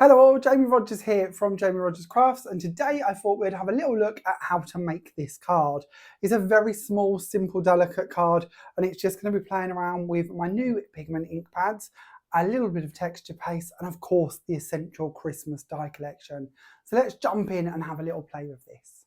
Hello all, Jamie Rogers here from Jamie Rogers Crafts, and today I thought we'd have a little look at how to make this card. It's a very small, simple, delicate card, and it's just going to be playing around with my new Pigment ink pads, a little bit of texture paste, and of course the essential Christmas die collection. So let's jump in and have a little play with this.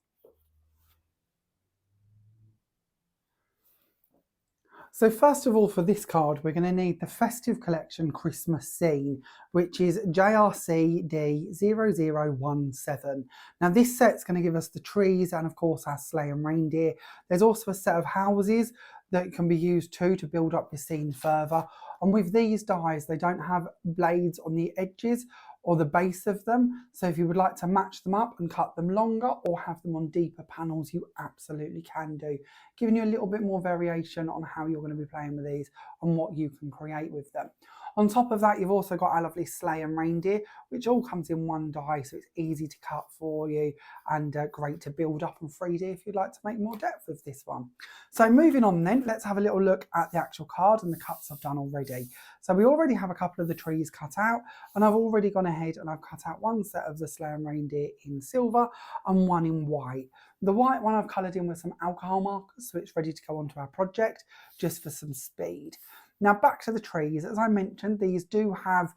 So first of all, for this card, we're going to need the Festive Collection Christmas Scene, which is JRCD0017. Now this set's going to give us the trees and of course our sleigh and reindeer. There's also a set of houses that can be used too to build up your scene further. And with these dies, they don't have blades on the edges or the base of them. So if you would like to match them up and cut them longer or have them on deeper panels, you absolutely can do, giving you a little bit more variation on how you're going to be playing with these and what you can create with them. On top of that, you've also got our lovely sleigh and reindeer, which all comes in one die, so it's easy to cut for you and great to build up on 3D if you'd like to make more depth with this one. So moving on then, let's have a little look at the actual card and the cuts I've done already. So we already have a couple of the trees cut out, and I've already gone ahead and I've cut out one set of the sleigh and reindeer in silver and one in white. The white one I've coloured in with some alcohol markers, so it's ready to go onto our project just for some speed. Now back to the trees, as I mentioned, these do have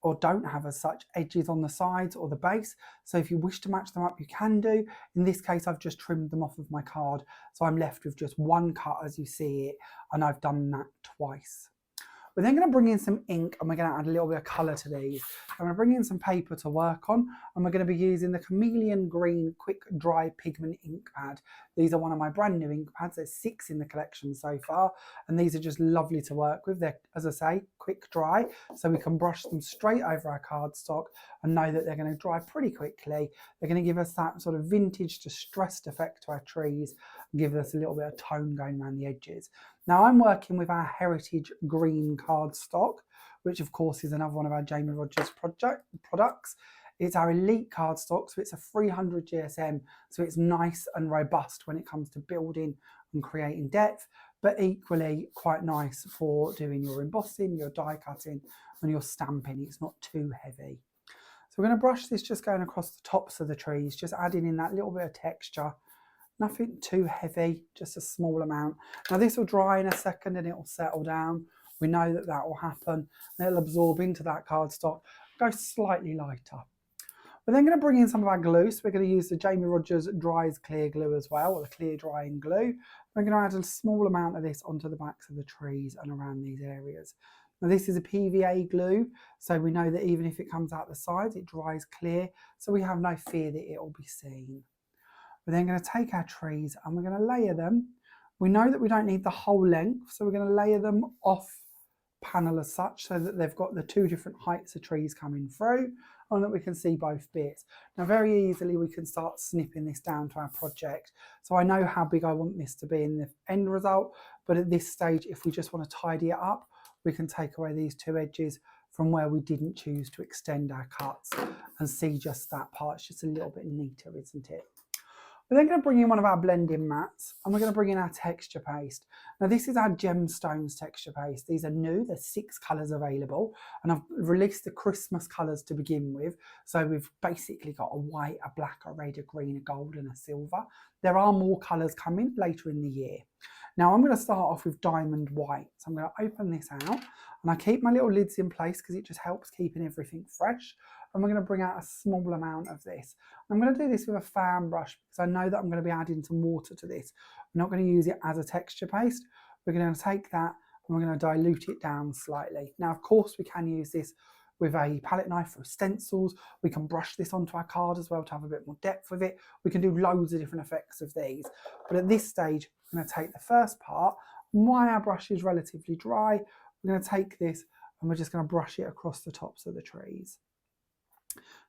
or don't have as such edges on the sides or the base, so if you wish to match them up you can do. In this case I've just trimmed them off of my card, so I'm left with just one cut as you see it, and I've done that twice. We're then going to bring in some ink and we're going to add a little bit of colour to these. I'm going to bring in some paper to work on, and we're going to be using the Chameleon Green Quick Dry Pigment ink pad. These are one of my brand new ink pads. There's 6 in the collection so far, and these are just lovely to work with. They're, as I say, quick dry, so we can brush them straight over our cardstock and know that they're going to dry pretty quickly. They're going to give us that sort of vintage distressed effect to our trees and give us a little bit of tone going around the edges. Now I'm working with our Heritage Green cardstock, which of course is another one of our Jamie Rogers products. It's our elite cardstock, so it's a 300 GSM, so it's nice and robust when it comes to building and creating depth, but equally quite nice for doing your embossing, your die cutting and your stamping. It's not too heavy. So we're going to brush this just going across the tops of the trees, just adding in that little bit of texture. Nothing too heavy, just a small amount. Now this will dry in a second and it will settle down. We know that that will happen and it'll absorb into that cardstock, go slightly lighter. We're then going to bring in some of our glue, so we're going to use the Jamie Rogers Dries Clear Glue as well, or the clear drying glue. We're going to add a small amount of this onto the backs of the trees and around these areas. Now this is a PVA glue, so we know that even if it comes out the sides, it dries clear, so we have no fear that it will be seen. We're then going to take our trees and we're going to layer them. We know that we don't need the whole length, so we're going to layer them off panel as such, so that they've got the 2 different heights of trees coming through and that we can see both bits. Now very easily we can start snipping this down to our project. So I know how big I want this to be in the end result, but at this stage, if we just want to tidy it up, we can take away these 2 edges from where we didn't choose to extend our cuts and see just that part. It's just a little bit neater, isn't it? We're then going to bring in one of our blending mats and we're going to bring in our texture paste. Now this is our Gemstones texture paste. These are new, there's 6 colours available, and I've released the Christmas colours to begin with. So we've basically got a white, a black, a red, a green, a gold and a silver. There are more colours coming later in the year. Now I'm going to start off with diamond white. So I'm going to open this out and I keep my little lids in place because it just helps keeping everything fresh. And we're going to bring out a small amount of this. I'm going to do this with a fan brush because I know that I'm going to be adding some water to this. I'm not going to use it as a texture paste. We're going to take that and we're going to dilute it down slightly. Now, of course, we can use this with a palette knife for stencils. We can brush this onto our card as well to have a bit more depth with it. We can do loads of different effects of these. But at this stage, I'm going to take the first part. While our brush is relatively dry, we're going to take this and we're just going to brush it across the tops of the trees,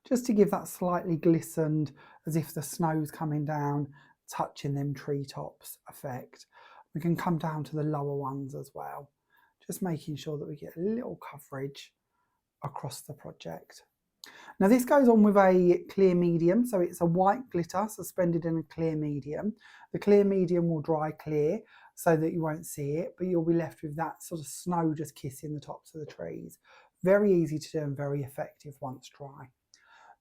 just to give that slightly glistened, as if the snow's coming down, touching them treetops effect. We can come down to the lower ones as well, just making sure that we get a little coverage across the project. Now this goes on with a clear medium, so it's a white glitter suspended in a clear medium. The clear medium will dry clear so that you won't see it, but you'll be left with that sort of snow just kissing the tops of the trees. Very easy to do and very effective once dry.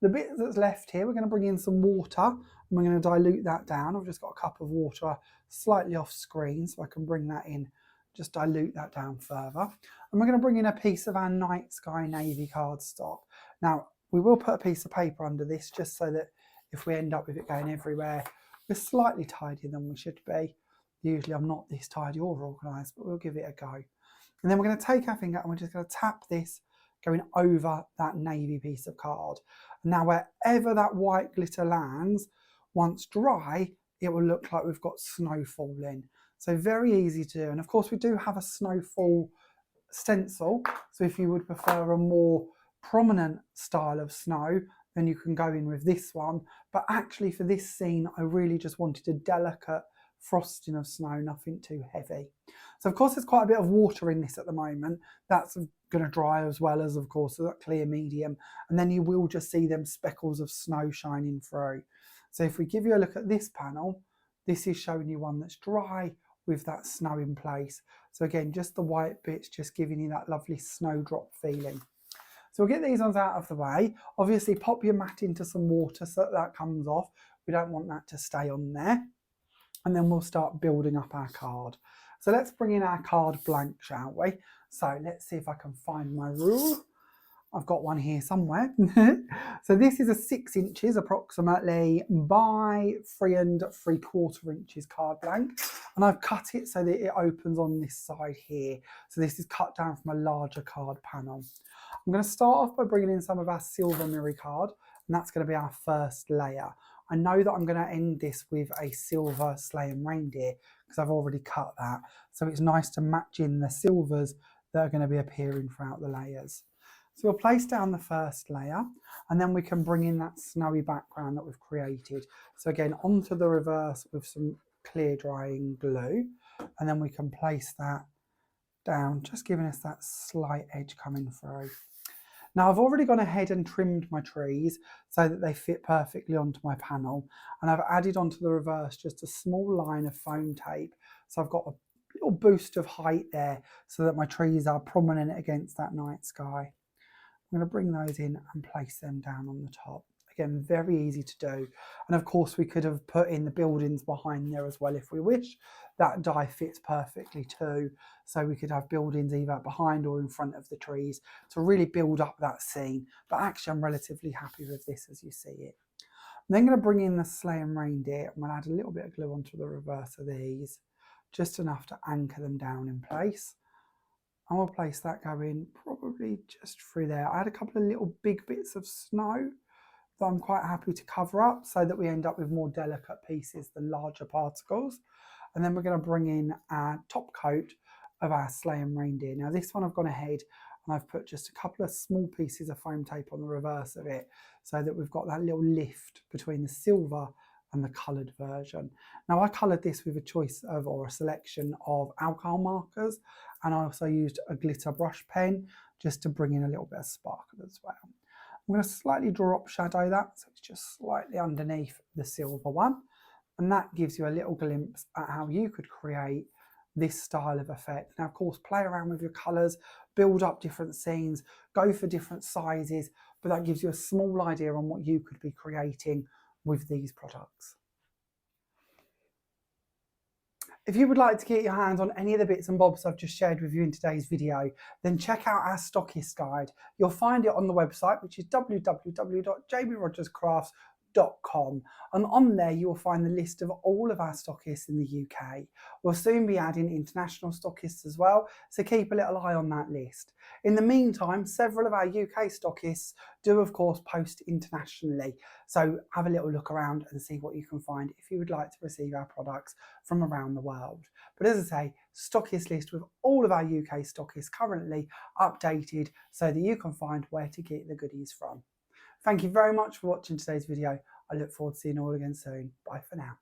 The bit that's left here, we're going to bring in some water and we're going to dilute that down. I've just got a cup of water slightly off screen so I can bring that in, just dilute that down further. And we're going to bring in a piece of our Night Sky Navy cardstock. Now, we will put a piece of paper under this just so that if we end up with it going everywhere, we're slightly tidier than we should be. Usually I'm not this tidy or organised, but we'll give it a go. And then we're going to take our finger and we're just going to tap this going over that navy piece of card. And now wherever that white glitter lands, once dry, it will look like we've got snow falling. So very easy to do. And of course we do have a snowfall stencil. So if you would prefer a more prominent style of snow, then you can go in with this one. But actually for this scene, I really just wanted a delicate frosting of snow, nothing too heavy. So of course there's quite a bit of water in this at the moment. That's going to dry as well as of course that clear medium, and then you will just see them speckles of snow shining through. So if we give you a look at this panel, this is showing you one that's dry with that snow in place. So again, just the white bits just giving you that lovely snowdrop feeling. So we'll get these ones out of the way. Obviously pop your mat into some water so that comes off. We don't want that to stay on there. And then we'll start building up our card. So let's bring in our card blank, shall we? So let's see if I can find my rule. I've got one here somewhere. So this is a 6 inches approximately by 3 3/4 inches card blank. And I've cut it so that it opens on this side here. So this is cut down from a larger card panel. I'm going to start off by bringing in some of our silver mirror card, and that's going to be our first layer. I know that I'm going to end this with a silver sleigh and reindeer because I've already cut that. So it's nice to match in the silvers that are going to be appearing throughout the layers. So we'll place down the first layer and then we can bring in that snowy background that we've created. So again, onto the reverse with some clear drying glue, and then we can place that down, just giving us that slight edge coming through. Now I've already gone ahead and trimmed my trees so that they fit perfectly onto my panel, and I've added onto the reverse just a small line of foam tape. So I've got a little boost of height there so that my trees are prominent against that night sky. I'm going to bring those in and place them down on the top. Again, very easy to do. And of course we could have put in the buildings behind there as well if we wish. That die fits perfectly too. So we could have buildings either behind or in front of the trees to really build up that scene. But actually I'm relatively happy with this as you see it. I'm then going to bring in the sleigh and reindeer. I'm going to add a little bit of glue onto the reverse of these, just enough to anchor them down in place. And we'll place that going probably just through there. I had a couple of little big bits of snow that I'm quite happy to cover up so that we end up with more delicate pieces, the larger particles. And then we're going to bring in our top coat of our sleigh and reindeer. Now this one I've gone ahead and I've put just a couple of small pieces of foam tape on the reverse of it so that we've got that little lift between the silver and the coloured version. Now I coloured this with a choice of, or a selection of alcohol markers, and I also used a glitter brush pen just to bring in a little bit of sparkle as well. I'm going to slightly drop shadow that, so it's just slightly underneath the silver one, and that gives you a little glimpse at how you could create this style of effect. Now of course play around with your colours, build up different scenes, go for different sizes, but that gives you a small idea on what you could be creating with these products. If you would like to get your hands on any of the bits and bobs I've just shared with you in today's video, then check out our stockist guide. You'll find it on the website, which is www.jamierogerscrafts.com, and on there you will find the list of all of our stockists in the UK. We'll soon be adding international stockists as well, so keep a little eye on that list. In the meantime, several of our UK stockists do of course post internationally, so have a little look around and see what you can find if you would like to receive our products from around the world. But as I say, stockist list with all of our UK stockists currently updated so that you can find where to get the goodies from. Thank you very much for watching today's video. I look forward to seeing you all again soon. Bye for now.